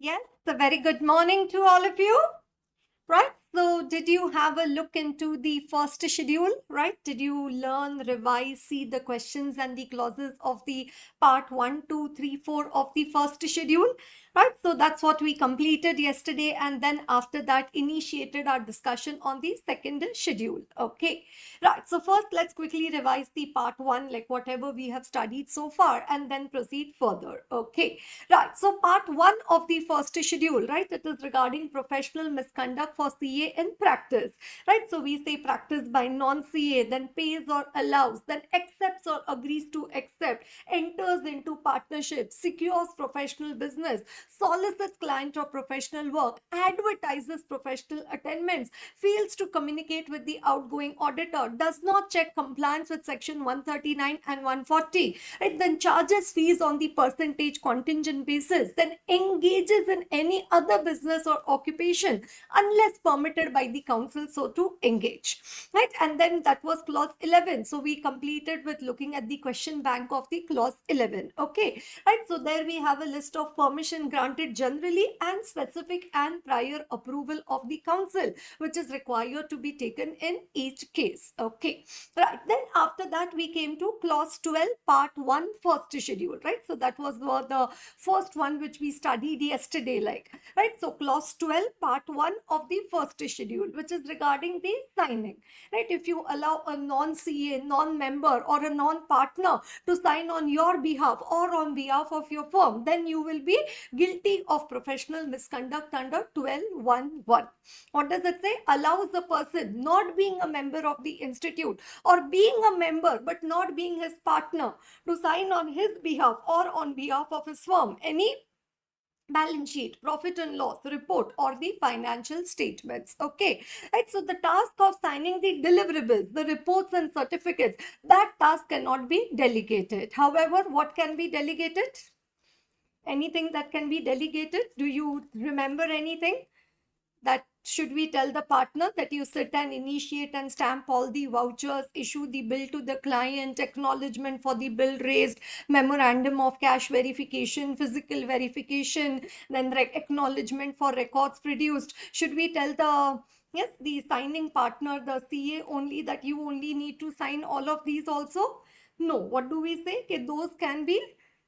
Yes, a very good morning to all of you. Right. So, did you have a look into the first schedule? Right. Did you learn, revise, see the questions and the clauses of the part one, two, three, four of the first schedule? Right. So, that's what we completed yesterday. And then after that, initiated our discussion on the second schedule. Okay. Right. So, first, let's quickly revise the part one, like whatever we have studied so far, and then proceed further. Okay. Right. So part one of the first schedule, right? It is regarding professional misconduct for CA in practice, right? So we say practice by non-CA, then pays or allows, then accepts or agrees to accept, enters into partnership, secures professional business, solicits client or professional work, advertises professional attainments, fails to communicate with the outgoing auditor, does not check compliance with section 139 and 140, right? Then charges fees on the percentage contingent basis, then engages in any other business or occupation unless permitted by the council so to engage, right? And then that was clause 11. So we completed with looking at the question bank of the clause 11. Okay, right? So there we have a list of permission granted generally and specific and prior approval of the council, which is required to be taken in each case. Okay, right? Then after that we came to clause 12 part 1 first schedule, right? So that was the first one which we studied yesterday, like, right? So clause 12 part 1 of the first schedule, which is regarding the signing, right? If you allow a non-CA, non-member or a non-partner to sign on your behalf or on behalf of your firm, then you will be guilty of professional misconduct under 12(1)(1). What does it say? Allows the person not being a member of the institute or being a member but not being his partner to sign on his behalf or on behalf of his firm any balance sheet, profit and loss report, or the financial statements. Okay, right? So the task of signing the deliverables, the reports and certificates, that task cannot be delegated. However, what can be delegated? Anything that can be delegated? Do you remember anything? That should we tell the partner that you sit and initiate and stamp all the vouchers, issue the bill to the client, acknowledgement for the bill raised, memorandum of cash verification, physical verification, then acknowledgement for records produced? Should we tell the signing partner, the CA, only that you only need to sign all of these also? No. What do we say? Okay, those can be,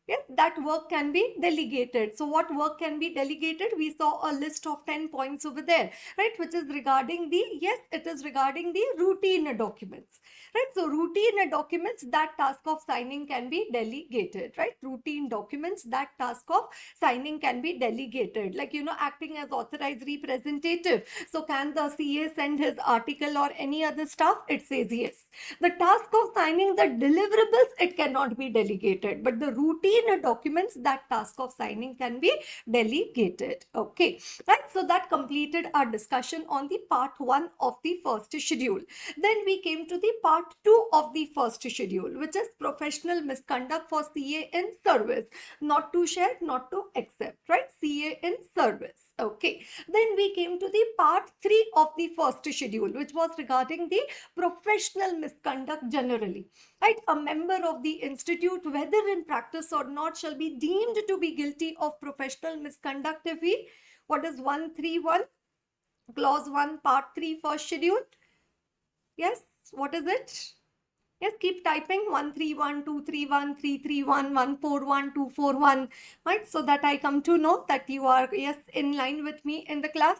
yes, that work can be delegated. So what work can be delegated? We saw a list of 10 points over there, right? Which is regarding the, yes, it is regarding the routine documents, right? So routine documents, that task of signing can be delegated, right? Routine documents, that task of signing can be delegated. Like, acting as authorized representative. So can the CA send his article or any other stuff? It says yes. The task of signing the deliverables, it cannot be delegated, but the routine documents, that task of signing can be delegated. Okay, right? So that completed our discussion on the part 1 of the first schedule. Then we came to the part 2 of the first schedule, which is professional misconduct for CA in service. Not to share, not to accept, right? CA in service. Okay, then we came to the part 3 of the first schedule, which was regarding the professional misconduct generally, right? A member of the institute, whether in practice or not, shall be deemed to be guilty of professional misconduct if he, what is 131 clause 1 part 3 first schedule? Yes, what is it? Yes, keep typing 131, 231, 331, 141, 241, right? So that I come to know that you are, yes, in line with me in the class.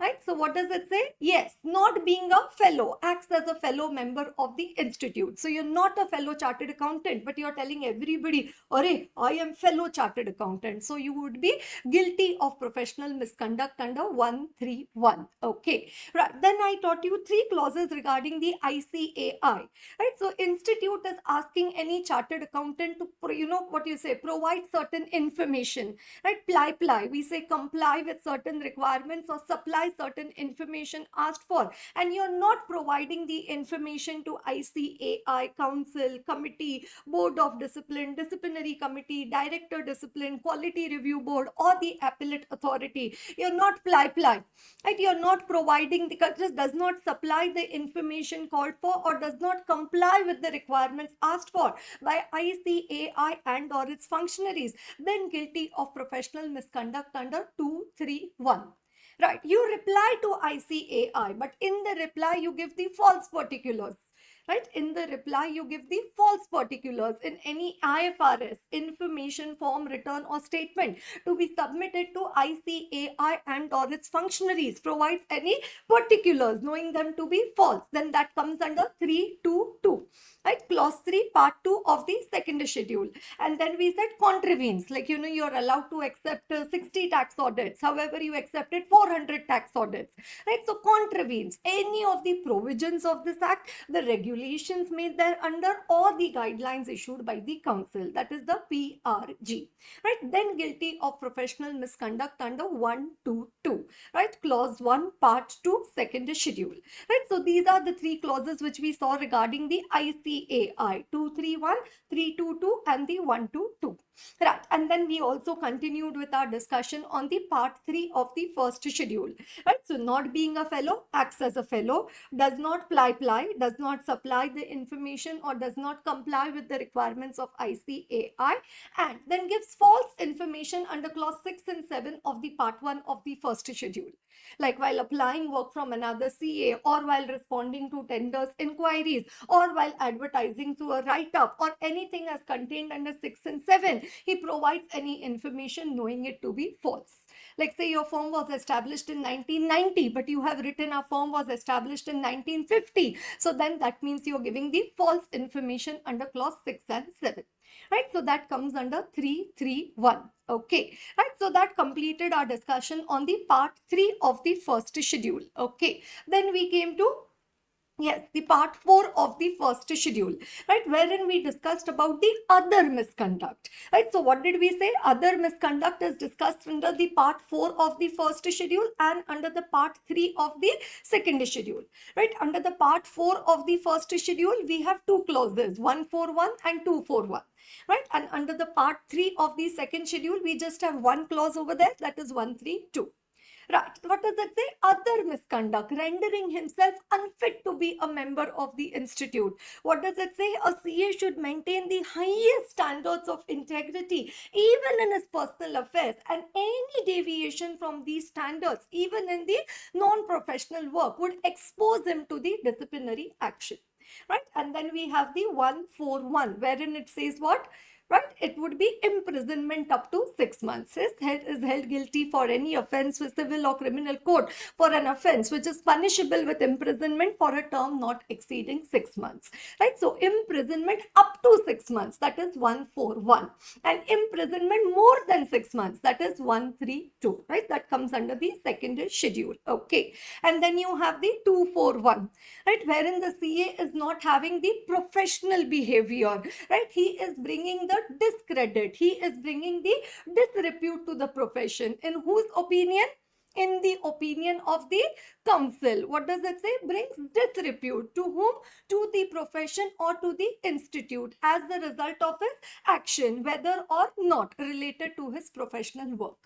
Right? So what does it say? Yes, not being a fellow, acts as a fellow member of the institute. So you're not a fellow chartered accountant, but you're telling everybody, "Arey, I am fellow chartered accountant." So you would be guilty of professional misconduct under 131. Okay, right. Then I taught you 3 clauses regarding the ICAI. Right? So institute is asking any chartered accountant to, what you say, provide certain information. Right? Ply. We say comply with certain requirements or supply supply certain information asked for, and you're not providing the information to ICAI, council, committee, board of discipline, disciplinary committee, director discipline, quality review board, or the appellate authority, you're not right? You're not providing, the just does not supply the information called for or does not comply with the requirements asked for by ICAI and or its functionaries, then guilty of professional misconduct under 231. Right, you reply to ICAI, but in the reply you give the false particulars. Right, in the reply you give the false particulars. In any IFRS information form, return or statement to be submitted to ICAI and or its functionaries provides any particulars knowing them to be false, then that comes under 322. Right, clause 3 part 2 of the second schedule. And then we said contravenes, like you're allowed to accept 60 tax audits, however you accepted 400 tax audits. Right, so contravenes any of the provisions of this act, the regulations made there under, or the guidelines issued by the council, that is the PRG. Right, then guilty of professional misconduct under 122. Right, clause 1 part 2 second schedule. Right, so these are the three clauses which we saw regarding the ICAI: 231, 322 and the 122. Right, and then we also continued with our discussion on the part 3 of the first schedule. Right, so not being a fellow, acts as a fellow, does not ply, does not supply the information or does not comply with the requirements of ICAI, and then gives false information under clause 6 and 7 of the part 1 of the first schedule, like while applying work from another CA, or while responding to tenders inquiries, or while advertising through a write-up, or anything as contained under 6 and 7, he provides any information knowing it to be false. Like say your firm was established in 1990, but you have written our firm was established in 1950. So then that means you're giving the false information under clause 6 and 7. Right, so that comes under 331. Okay, right, so that completed our discussion on the part 3 of the first schedule. Okay, then we came to the part 4 of the first schedule, right, wherein we discussed about the other misconduct. Right, so what did we say? Other misconduct is discussed under the part 4 of the first schedule and under the part 3 of the second schedule. Right, under the part 4 of the first schedule we have two clauses, 141 and 241. Right, and under the part 3 of the second schedule we just have one clause over there, that is 132. Right, what does it say? Other misconduct, rendering himself unfit to be a member of the institute. What does it say? A CA should maintain the highest standards of integrity even in his personal affairs, and any deviation from these standards, even in the non-professional work, would expose him to the disciplinary action. Right, and then we have the 141, wherein it says what? Right, it would be imprisonment up to 6 months. Is held guilty for any offense with civil or criminal code for an offense which is punishable with imprisonment for a term not exceeding 6 months. Right, so imprisonment up to 6 months, that is 141, and imprisonment more than 6 months, that is 132. Right, that comes under the second schedule. Okay, and then you have the 241, right, wherein the CA is not having the professional behavior. Right, he is bringing the discredit, he is bringing the disrepute to the profession. In whose opinion? In the opinion of the council. What does it say? Brings disrepute. To whom? To the profession or to the institute as the result of his action, whether or not related to his professional work.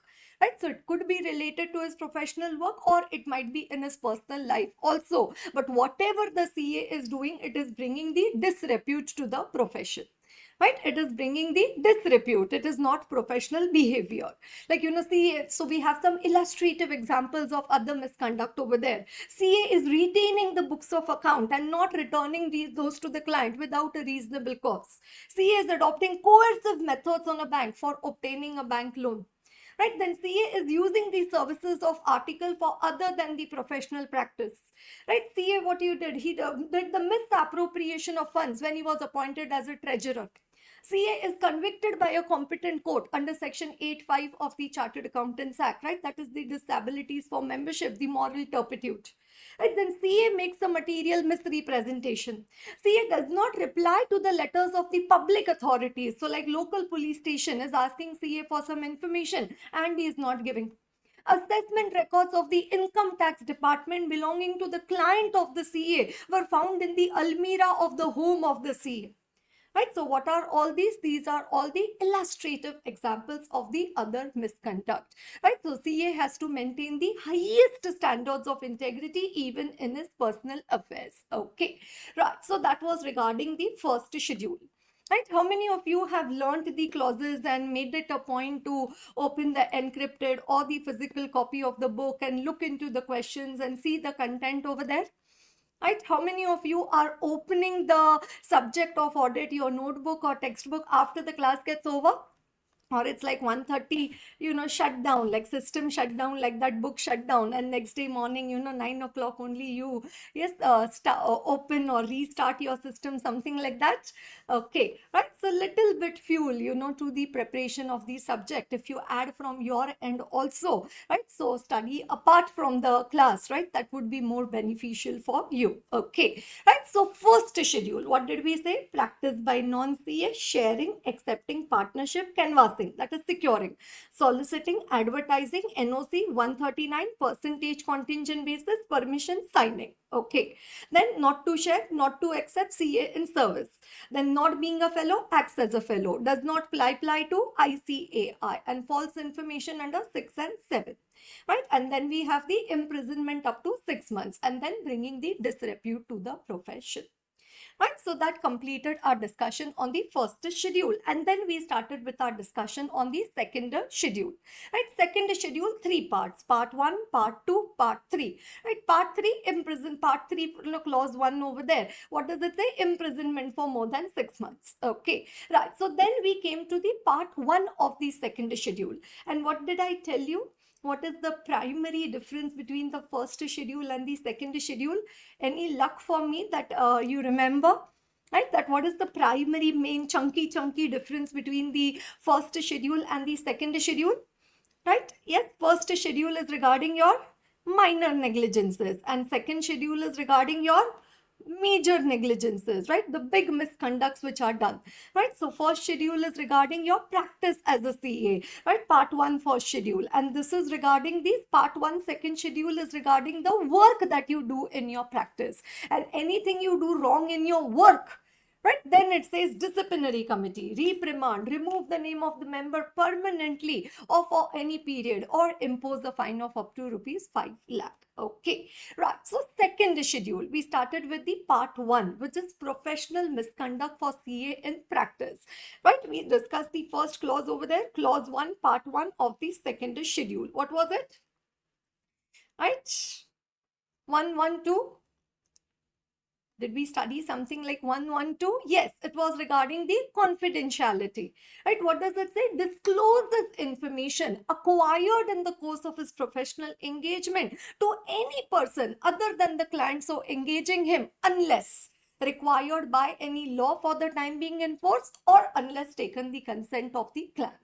Right, so it could be related to his professional work or it might be in his personal life also, but whatever the CA is doing, it is bringing the disrepute to the profession. Right, it is bringing the disrepute, it is not professional behavior. Like see, so we have some illustrative examples of other misconduct over there. CA is retaining the books of account and not returning those to the client without a reasonable cause. CA is adopting coercive methods on a bank for obtaining a bank loan. Right, then CA is using the services of article for other than the professional practice. Right, CA, what he did the misappropriation of funds when he was appointed as a treasurer. CA is convicted by a competent court under section 8(5) of the Chartered Accountants Act, right? That is the disabilities for membership, the moral turpitude. Right, then CA makes a material misrepresentation. CA does not reply to the letters of the public authorities. So like local police station is asking CA for some information and he is not giving. assessment records of the income tax department belonging to the client of the CA were found in the almirah of the home of the CA. Right? So what are all these? These are all the illustrative examples of the other misconduct. Right? So CA has to maintain the highest standards of integrity even in his personal affairs. Okay. Right. So that was regarding the first schedule. Right? How many of you have learned the clauses and made it a point to open the encrypted or the physical copy of the book and look into the questions and see the content over there? Right? How many of you are opening the subject of audit, your notebook or textbook after the class gets over? Or it's like 1:30, shut down, like system shut down, like that book shut down, and next day morning, 9 o'clock only you, yes, open or restart your system, something like that. Okay, right? So little bit fuel, to the preparation of the subject. If you add from your end also, right? So study apart from the class, right? That would be more beneficial for you. Okay, right? So first schedule, what did we say? Practice by non-CA, sharing, accepting, partnership, canvassing, that is securing, soliciting, advertising, NOC, 139, percentage contingent basis, permission, signing. Okay, then not to share, not to accept CA in service, then not being a fellow, acts as a fellow, does not apply to ICAI, and false information under 6 and 7. Right? And then we have the imprisonment up to 6 months, and then bringing the disrepute to the profession. Right? So that completed our discussion on the first schedule, and then we started with our discussion on the second schedule. Right? Second schedule, 3 parts: part 1, part 2, part 3. Right? Part 3, part 3, clause 1 over there. What does it say? Imprisonment for more than 6 months. Okay, right. So then we came to the part 1 of the second schedule, and what did I tell you? What is the primary difference between the first schedule and the second schedule? Any luck for me that you remember? Right? That what is the primary main chunky difference between the first schedule and the second schedule? Right? Yes, first schedule is regarding your minor negligences, and second schedule is regarding your major negligences, right? The big misconducts which are done, right? So first schedule is regarding your practice as a CA, right? Part 1 first schedule, and this is regarding these part 1 second schedule is regarding the work that you do in your practice, and anything you do wrong in your work, right? Then it says disciplinary committee, reprimand, remove the name of the member permanently or for any period, or impose a fine of up to rupees 5 lakh. Okay, right. So second schedule, we started with the part 1, which is professional misconduct for CA in practice. Right? We discussed the first clause over there, clause 1, part 1 of the second schedule. What was it? Right? 112. Did we study something like 112? Yes, it was regarding the confidentiality. Right? What does it say? Discloses information acquired in the course of his professional engagement to any person other than the client so engaging him, unless required by any law for the time being enforced, or unless taken the consent of the client.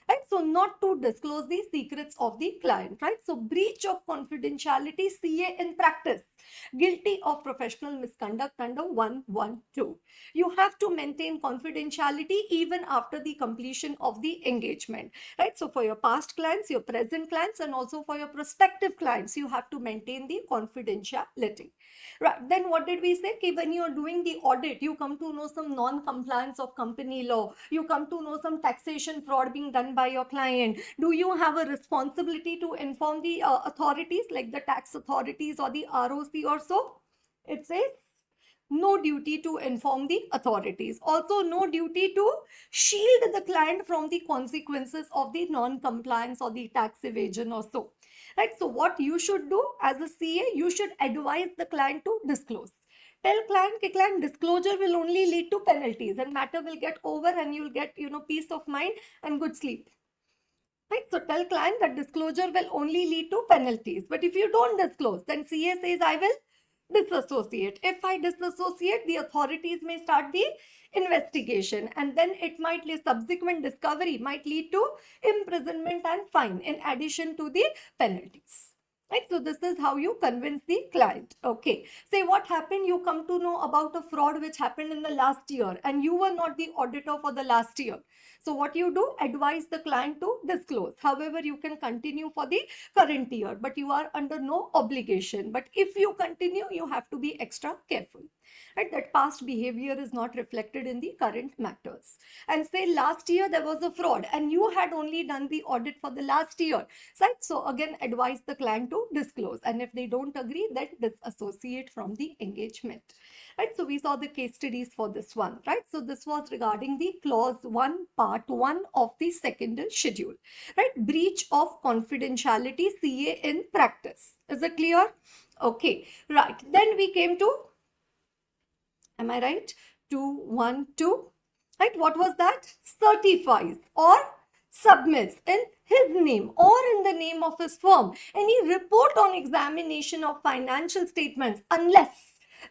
Right? So not to disclose the secrets of the client. Right? So breach of confidentiality, CA in practice, guilty of professional misconduct under 112. You have to maintain confidentiality even after the completion of the engagement, right? So for your past clients, your present clients, and also for your prospective clients, you have to maintain the confidentiality. Right? Then what did we say? Okay, when you are doing the audit, you come to know some non-compliance of company law, you come to know some taxation fraud being done by your client. Do you have a responsibility to inform the authorities, like the tax authorities or the ROC or so? It says no duty to inform the authorities. Also, no duty to shield the client from the consequences of the non-compliance or the tax evasion or so. Right? So what you should do as a CA, you should advise the client to disclose. Tell client that client disclosure will only lead to penalties, and matter will get over, and you'll get peace of mind and good sleep. Right? So tell client that disclosure will only lead to penalties. But if you don't disclose, then CA says I will disassociate. If I disassociate, the authorities may start the investigation, and then it might lead, subsequent discovery might lead to imprisonment and fine in addition to the penalties. Right, so this is how you convince the client. Okay, say what happened, you come to know about a fraud which happened in the last year and you were not the auditor for the last year. So what you do, advise the client to disclose. However, you can continue for the current year, but you are under no obligation. But if you continue, you have to be extra careful, right? That past behavior is not reflected in the current matters. And say last year there was a fraud and you had only done the audit for the last year, right? So again, advise the client to disclose, and if they don't agree, then disassociate from the engagement, right? So we saw the case studies for this one, right? So this was regarding the clause 1, part 1 of the second schedule, right? Breach of confidentiality, CA in practice. Is it clear? Okay, right. Then we came to, am I right? 212, right? What was that? Certifies or submits in his name or in the name of his firm any report on examination of financial statements, unless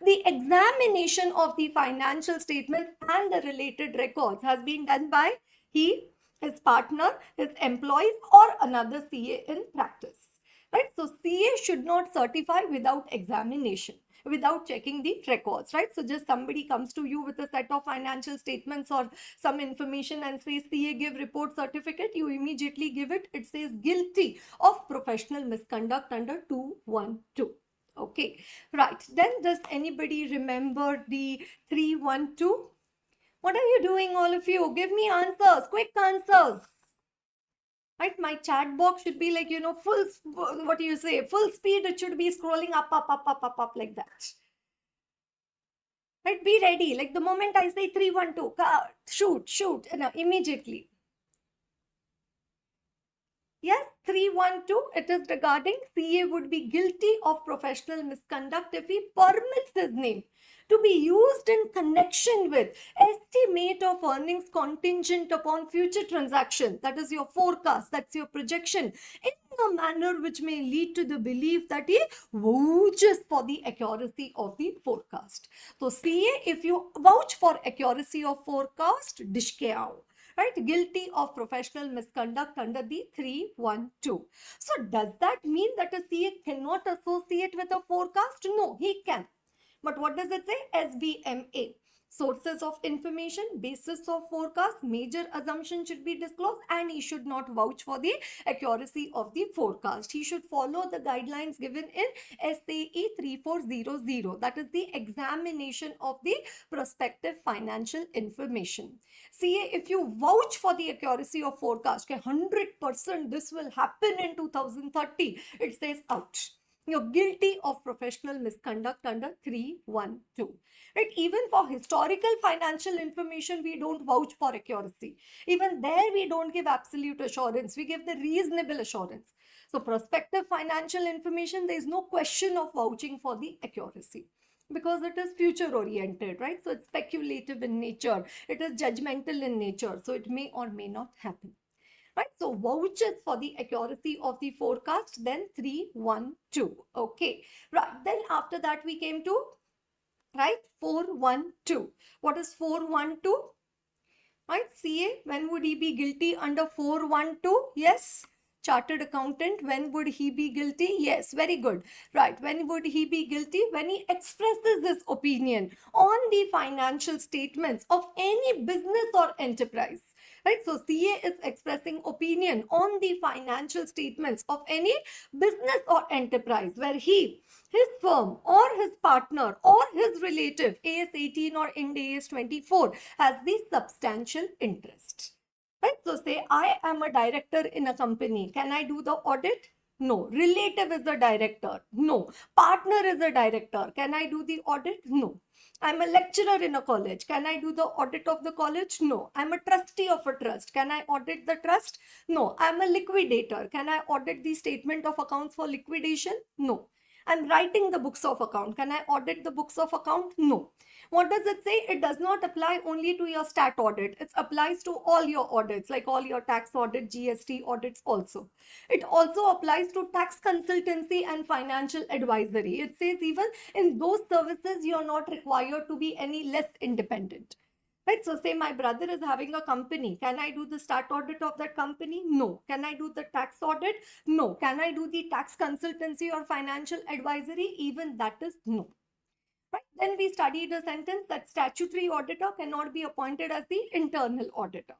the examination of the financial statements and the related records has been done by he, his partner, his employees, or another CA in practice. Right? So CA should not certify without examination, without checking the records, right? So just somebody comes to you with a set of financial statements or some information and says, CA, give report certificate, you immediately give it. It says guilty of professional misconduct under 212. Okay, right. Then does anybody remember the 312? What are you doing, all of you? Give me answers, quick answers. Right, my chat box should be like, full, what do you say, full speed. It should be scrolling up like that. Right, be ready. Like the moment I say 312, shoot, immediately. Yes, 312, it is regarding CA would be guilty of professional misconduct if he permits his name to be used in connection with estimate of earnings contingent upon future transaction. That is your forecast, that's your projection, in a manner which may lead to the belief that he vouches for the accuracy of the forecast. So CA, if you vouch for accuracy of forecast, dish ke aao. Right, guilty of professional misconduct under the 312. So does that mean that a CA cannot associate with a forecast? No, he can. But what does it say? SBMA. Sources of information, basis of forecast, major assumption should be disclosed, and he should not vouch for the accuracy of the forecast. He should follow the guidelines given in SAE 3400. That is the examination of the prospective financial information. CA, if you vouch for the accuracy of forecast, 100% this will happen in 2030, it says out. You're guilty of professional misconduct under 312. Right? Even for historical financial information, we don't vouch for accuracy. Even there, we don't give absolute assurance. We give the reasonable assurance. So prospective financial information, there is no question of vouching for the accuracy, because it is future oriented, right? So it's speculative in nature. It is judgmental in nature. So it may or may not happen. Right, so vouches for the accuracy of the forecast, then 312. Okay, right. Then after that we came to, right, 412. What is 412? Right, CA, when would he be guilty under 412? Yes. Chartered accountant, when would he be guilty? Yes, very good. Right, when would he be guilty? When he expresses his opinion on the financial statements of any business or enterprise. Right, so CA is expressing opinion on the financial statements of any business or enterprise where he, his firm, or his partner, or his relative, AS 18 or Ind AS 24, has the substantial interest. Right, so say I am a director in a company. Can I do the audit? No. Relative is the director? No. Partner is a director. Can I do the audit? No. I'm a lecturer in a college. Can I do the audit of the college? No. I'm a trustee of a trust. Can I audit the trust? No. I'm a liquidator. Can I audit the statement of accounts for liquidation? No. I'm writing the books of account. Can I audit the books of account? No. What does it say? It does not apply only to your stat audit. It applies to all your audits, like all your tax audit, GST audits also. It also applies to tax consultancy and financial advisory. It says even in those services, you're not required to be any less independent. Right? So say my brother is having a company. Can I do the stat audit of that company? No. Can I do the tax audit? No. Can I do the tax consultancy or financial advisory? Even that is no. Right? Then we studied a sentence that statutory auditor cannot be appointed as the internal auditor.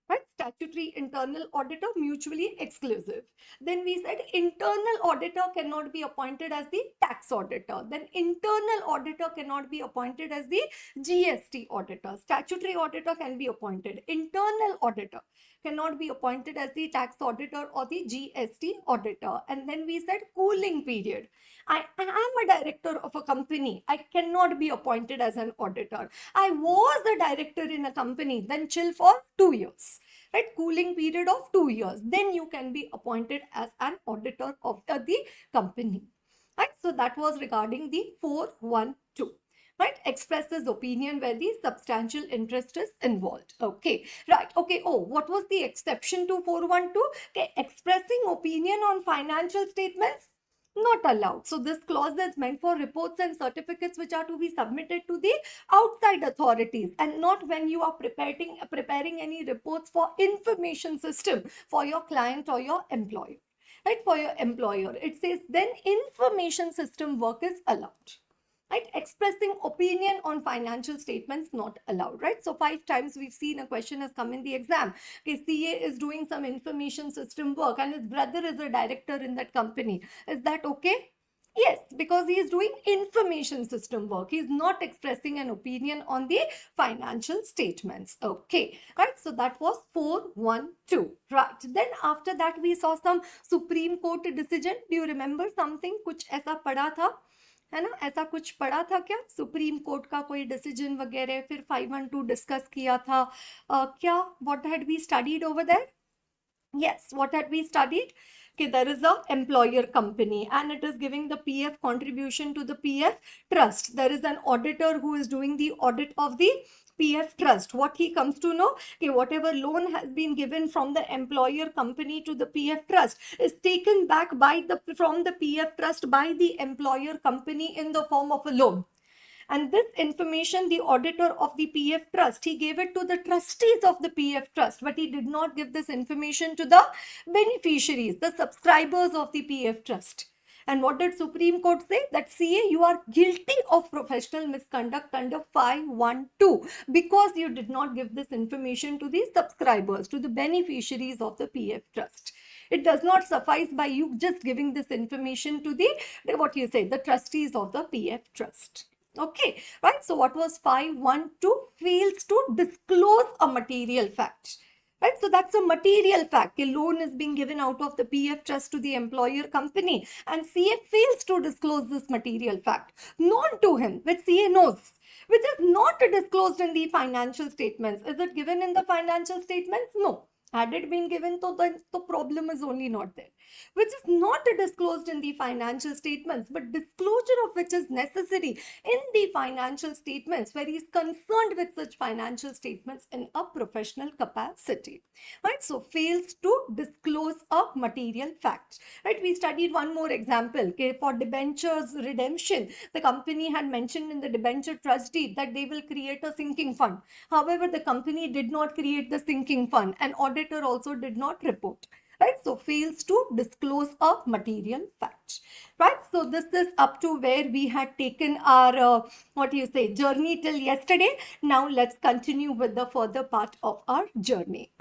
Right? Statutory internal auditor mutually exclusive. Then we said internal auditor cannot be appointed as the tax auditor. Then internal auditor cannot be appointed as the GST auditor. Statutory auditor can be appointed. Internal auditor cannot be appointed as the tax auditor or the GST auditor. And then we said cooling period. I am a director of a company. I cannot be appointed as an auditor. I was a director in a company, then chill for 2 years. Right? Cooling period of 2 years. Then you can be appointed as an auditor of the company. Right? So that was regarding the 412. Right? Expresses opinion where the substantial interest is involved. Okay. Right. Okay. Oh, what was the exception to 412? Okay. Expressing opinion on financial statements, not allowed. So this clause is meant for reports and certificates which are to be submitted to the outside authorities, and not when you are preparing any reports for information system for your client or your employer. Right? For your employer, it says then information system work is allowed. Right? Expressing opinion on financial statements not allowed. Right? So 5 times we've seen a question has come in the exam. Okay, CA is doing some information system work and his brother is a director in that company. Is that okay? Yes, because he is doing information system work. He is not expressing an opinion on the financial statements. Okay, right? So that was 412. Right. Then after that we saw some Supreme Court decision. Do you remember something? कुछ ऐसा पढ़ा था, है ना? ऐसा कुछ पढ़ा था क्या? सुप्रीम कोर्ट का कोई डिसीजन वगैरह, फिर 512 डिस्कस किया था. क्या? What had we studied over there? Yes, what had we studied? Okay, there is a employer company and it is giving the PF contribution to the PF trust. There is an auditor who is doing the audit of the PF trust. What he comes to know, okay, whatever loan has been given from the employer company to the PF trust is taken back from the PF trust by the employer company in the form of a loan. And this information, the auditor of the PF trust, he gave it to the trustees of the PF trust, but he did not give this information to the beneficiaries, the subscribers of the PF trust. And what did Supreme Court say? That CA, you are guilty of professional misconduct under 512 because you did not give this information to the subscribers, to the beneficiaries of the PF trust. It does not suffice by you just giving this information to the trustees of the PF trust. Okay, right? So what was 512? Fails to disclose a material fact. Right? So that's a material fact. A loan is being given out of the PF trust to the employer company and CA fails to disclose this material fact. Known to him, which CA knows, which is not disclosed in the financial statements. Is it given in the financial statements? No. Had it been given, the problem is only not there. Which is not disclosed in the financial statements, but disclosure of which is necessary in the financial statements, where he is concerned with such financial statements in a professional capacity. Right? So fails to disclose a material fact. Right? We studied one more example. Okay, for debentures redemption, the company had mentioned in the debenture trust deed that they will create a sinking fund. However, the company did not create the sinking fund, and auditor also did not report. Right? So fails to disclose a material fact. Right? So this is up to where we had taken our, journey till yesterday. Now let's continue with the further part of our journey.